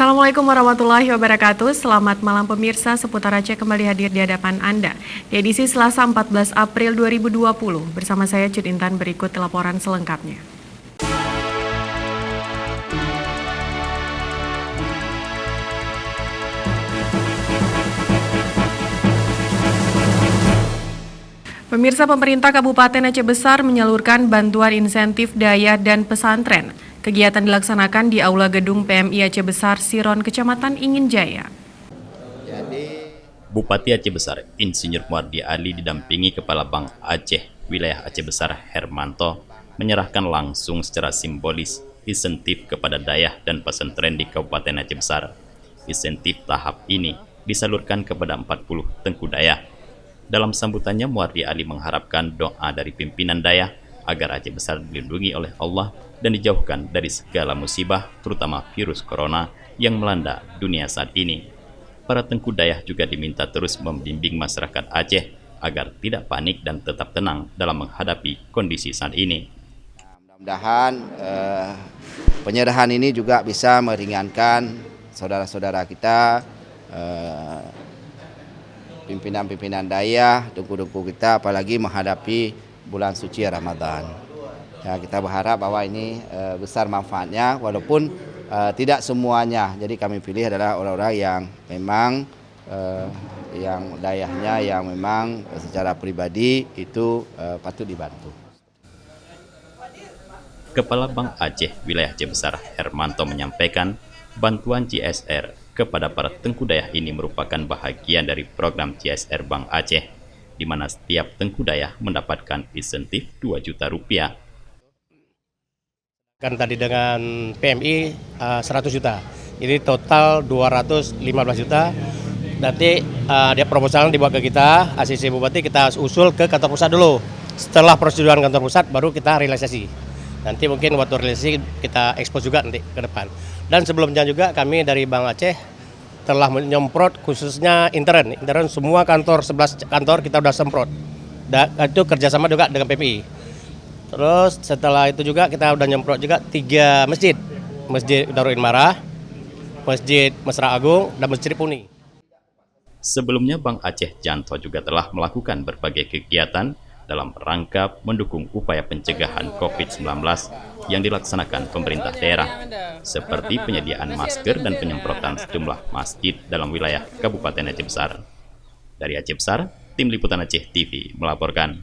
Assalamualaikum warahmatullahi wabarakatuh. Selamat malam pemirsa, seputar Aceh kembali hadir di hadapan Anda. Di edisi Selasa 14 April 2020, bersama saya Cud Intan, berikut laporan selengkapnya. Pemirsa, pemerintah Kabupaten Aceh Besar menyalurkan bantuan insentif daya dan pesantren. Kegiatan dilaksanakan di Aula Gedung PMI Aceh Besar, Siron, Kecamatan Ingin Jaya. Bupati Aceh Besar, Insinyur Muardi Ali didampingi Kepala Bank Aceh Wilayah Aceh Besar Hermanto menyerahkan langsung secara simbolis insentif kepada dayah dan pesantren di Kabupaten Aceh Besar. Insentif tahap ini disalurkan kepada 40 tengku dayah. Dalam sambutannya, Muardi Ali mengharapkan doa dari pimpinan dayah agar Aceh Besar dilindungi oleh Allah dan dijauhkan dari segala musibah, terutama virus corona yang melanda dunia saat ini. Para tengku dayah juga diminta terus membimbing masyarakat Aceh agar tidak panik dan tetap tenang dalam menghadapi kondisi saat ini. Mudah-mudahan penyerahan ini juga bisa meringankan saudara-saudara kita, pimpinan-pimpinan dayah, tengku-tengku kita, apalagi menghadapi bulan suci Ramadan. Ya, kita berharap bahwa ini besar manfaatnya, walaupun tidak semuanya. Jadi kami pilih adalah orang-orang yang memang yang dayahnya yang memang secara pribadi itu patut dibantu. Kepala Bank Aceh Wilayah Aceh Besar Hermanto menyampaikan bantuan CSR kepada para tengku dayah ini merupakan bahagian dari program CSR Bank Aceh, di mana setiap tengku dayah mendapatkan insentif 2 juta rupiah. Kan tadi dengan PMI 100 juta, ini total 215 juta. Nanti dia proposal dibawa ke kita, ACC Bupati, kita usul ke kantor pusat dulu. Setelah proseduran kantor pusat baru kita realisasi. Nanti mungkin waktu realisasi kita ekspos juga nanti ke depan. Dan sebelumnya juga kami dari Bank Aceh telah menyemprot khususnya intern semua kantor, 11 kantor kita udah semprot. Dan itu kerjasama juga dengan PMI. Terus setelah itu juga kita udah nyemprot juga 3 masjid. Masjid Darul Marah, Masjid Mesra Agung, dan Masjid Puni. Sebelumnya Bank Aceh Janto juga telah melakukan berbagai kegiatan dalam rangka mendukung upaya pencegahan COVID-19 yang dilaksanakan pemerintah daerah, seperti penyediaan masker dan penyemprotan sejumlah masjid dalam wilayah Kabupaten Aceh Besar. Dari Aceh Besar, Tim Liputan Aceh TV melaporkan.